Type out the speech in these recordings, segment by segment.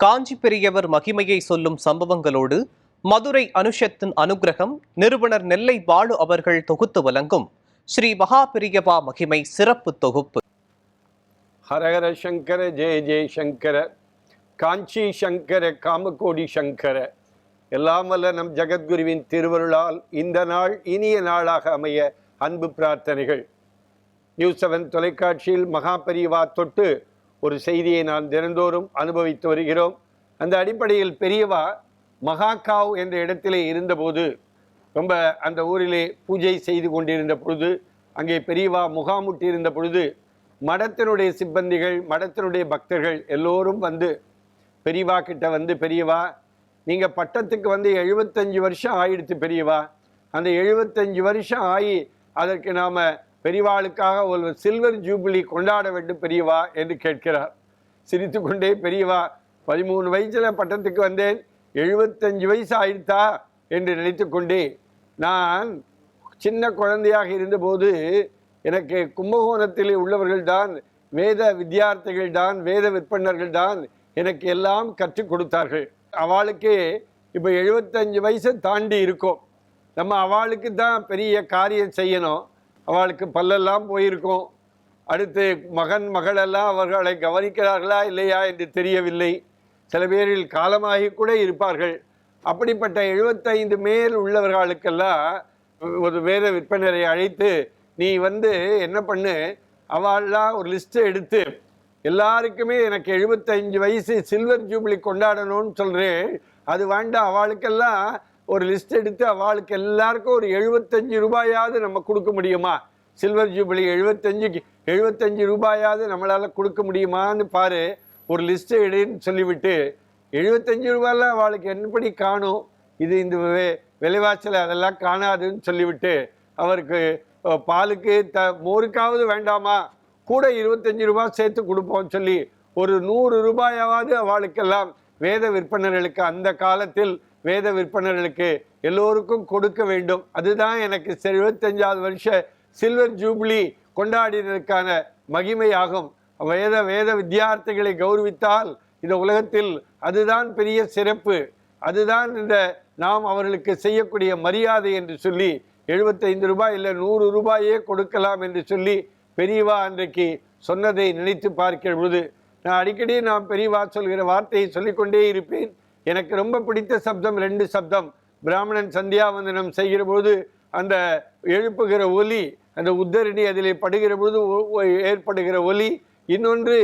காஞ்சி பெரியவர் மகிமையை சொல்லும் சம்பவங்களோடு மதுரை அனுஷத்தின் அனுக்கிரகம் நிறுவனர் நெல்லை பாலு அவர்கள் தொகுத்து வழங்கும் ஸ்ரீ மகா பெரியவா மகிமை சிறப்பு தொகுப்பு. ஹரஹர சங்கர ஜெய ஜெய சங்கர, காஞ்சி சங்கர காமகோடி சங்கர. எல்லாம் வல்ல நம் ஜெகத்குருவின் திருவருளால் இந்த நாள் இனிய நாளாக அமைய அன்பு பிரார்த்தனைகள். நியூஸ் 7 தொலைக்காட்சியில் மகா பெரியவா தொட்டு ஒரு செய்தியை நான் தினந்தோறும் அனுபவித்து வருகிறோம். அந்த அடிப்படையில் பெரியவா மகாகாவ் என்ற இடத்திலே இருந்தபோது, ரொம்ப அந்த ஊரிலே பூஜை செய்து கொண்டிருந்த பொழுது, அங்கே பெரியவா முகாமுட்டி இருந்த பொழுது, மடத்தினுடைய சிப்பந்திகள், மடத்தினுடைய பக்தர்கள் எல்லோரும் வந்து பெரியவா கிட்ட வந்து, பெரியவா நீங்கள் பட்டத்துக்கு வந்து 75 வருஷம் ஆயிடுத்து பெரியவா, அந்த 75 வருஷம் ஆகி அதற்கு நாம் பெரியவாளுக்காக ஒரு சில்வர் ஜூபிலி கொண்டாட வேண்டும் பெரியவா என்று கேட்கிறார். சிரித்து கொண்டே, பெரியவா 13 வயசில் பட்டத்துக்கு வந்தேன், 75 வயசு ஆயிடுத்தா என்று நினைத்து கொண்டே, நான் சின்ன குழந்தையாக இருந்தபோது எனக்கு கும்பகோணத்தில் உள்ளவர்கள் தான், வேத வித்தியார்த்திகள் தான், வேத விற்பனர்கள் தான் எனக்கு எல்லாம் கற்றுக் கொடுத்தார்கள். அவளுக்கு இப்போ 75 வயசை தாண்டி இருக்கும். நம்ம அவளுக்கு தான் பெரிய காரியம் செய்யணும். அவளுக்கு பல்லெல்லாம் போயிருக்கும். அடுத்து மகன் மகளெல்லாம் அவர்களை கவனிக்கிறார்களா இல்லையா என்று தெரியவில்லை. சில பேரில் காலமாகி கூட இருப்பார்கள். அப்படிப்பட்ட 75 மேல் உள்ளவர்களுக்கெல்லாம் ஒரு வேத விற்பனரை அழைத்து, நீ வந்து என்ன பண்ணு, அவள்லாம் ஒரு லிஸ்ட்டை எடுத்து எல்லாருக்குமே எனக்கு 75 வயசு சில்வர் ஜூபிலி கொண்டாடணும்னு சொல்கிறேன், அது வேண்டாம், அவளுக்கெல்லாம் ஒரு லிஸ்ட் எடுத்து அவளுக்கு எல்லாருக்கும் ஒரு 75 ரூபாயாவது நம்ம கொடுக்க முடியுமா, சில்வர் ஜூபிலி 75 ரூபாயாவது நம்மளால் கொடுக்க முடியுமான்னு பாரு, ஒரு லிஸ்ட்டை எடுன்னு சொல்லிவிட்டு, 75 ரூபாயெல்லாம் அவளுக்கு என்னப்படி காணும், இது இந்த விலைவாசல் அதெல்லாம் காணாதுன்னு சொல்லிவிட்டு, அவருக்கு பாலுக்கு மோருக்காவது வேண்டாமா, கூட 25 ரூபாய் சேர்த்து கொடுப்போம்னு சொல்லி ஒரு 100 ரூபாயாவது அவளுக்கெல்லாம் வேத விற்பனர்களுக்கு, அந்த காலத்தில் வேத விற்பனர்களுக்கு எல்லோருக்கும் கொடுக்க வேண்டும். அதுதான் எனக்கு 75வது வருஷ சில்வர் ஜூபிலி கொண்டாடினதுக்கான மகிமையாகும். வேத வித்தியார்த்திகளை கௌரவித்தால் இந்த உலகத்தில் அதுதான் பெரிய சிறப்பு, அதுதான் இந்த நாம் அவர்களுக்கு செய்யக்கூடிய மரியாதை என்று சொல்லி 75 ரூபாய் இல்லை 100 ரூபாயே கொடுக்கலாம் என்று சொல்லி பெரியவா அன்றைக்கு சொன்னதை நினைத்து பார்க்கிற பொழுது, நான் அடிக்கடி பெரியவா சொல்கிற வார்த்தையை சொல்லிக்கொண்டே இருப்பேன். எனக்கு ரொம்ப பிடித்த சப்தம் 2 சப்தம். பிராமணன் சந்தியாவந்தனம் செய்கிற பொழுது அந்த எழுப்புகிற ஒலி, அந்த உத்தரணி அதிலே படுகிற பொழுது ஏற்படுகிற ஒலி, இன்னொன்று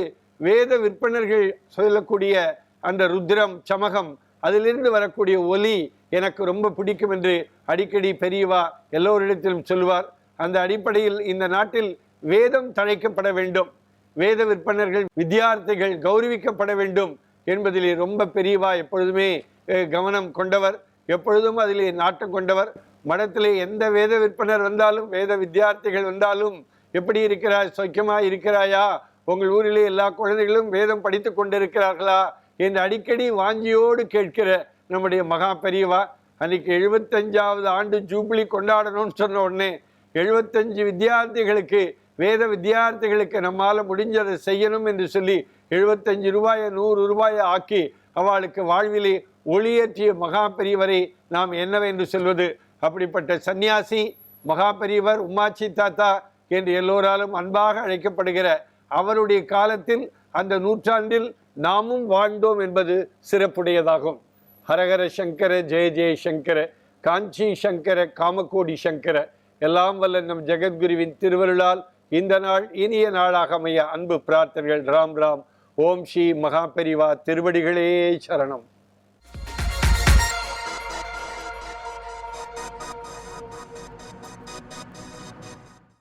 வேத விற்பனர்கள் சொல்லக்கூடிய அந்த ருத்ரம் சமகம், அதிலிருந்து வரக்கூடிய ஒலி எனக்கு ரொம்ப பிடிக்கும் என்று அடிக்கடி பெரியவா எல்லோரிடத்திலும் சொல்வார். அந்த அடிப்படையில் இந்த நாட்டில் வேதம் தழைக்கப்பட வேண்டும், வேத விற்பனர்கள் வித்தியார்த்திகள் கௌரவிக்கப்பட வேண்டும் என்பதிலே ரொம்ப பெரியவா எப்பொழுதுமே கவனம் கொண்டவர், எப்பொழுதும் அதிலே நாட்டம் கொண்டவர். மடத்திலே எந்த வேத விற்பனர் வந்தாலும், வேத வித்தியார்த்திகள் வந்தாலும், எப்படி இருக்கிறாய், சொக்கமாக இருக்கிறாயா, உங்கள் ஊரிலே எல்லா குழந்தைகளும் வேதம் படித்து கொண்டிருக்கிறார்களா என்று அடிக்கடி வாஞ்சியோடு கேட்கிற நம்முடைய மகா பெரியவா அன்றைக்கி 75வது ஆண்டு ஜூபிலி கொண்டாடணும்னு சொன்ன உடனே 75 வித்தியார்த்திகளுக்கு, வேத வித்தியார்த்திகளுக்கு நம்மால் முடிஞ்சதை செய்யணும் என்று சொல்லி 75 ரூபாயை 100 ரூபாயை ஆக்கி அவளுக்கு வாழ்விலே ஒளியேற்றிய மகா பெரியவரை நாம் என்னவென்று சொல்வது. அப்படிப்பட்ட சன்னியாசி மகா பெரியவர் உமாச்சி தாத்தா என்று எல்லோராலும் அன்பாக அழைக்கப்படுகிற அவருடைய காலத்தில் அந்த நூற்றாண்டில் நாமும் வாழ்ந்தோம் என்பது சிறப்புடையதாகும். ஹரஹர சங்கர ஜெய ஜெய சங்கர, காஞ்சி சங்கர காமகோடி சங்கர. எல்லாம் வல்ல நம் ஜெகத்குருவின் திருவருளால் இந்த நாள் இனிய நாளாக அமைய அன்பு பிரார்த்தனைகள். ராம் ராம். ஓம் ஸ்ரீ மகா பெரியவா திருவடிகளே சரணம்.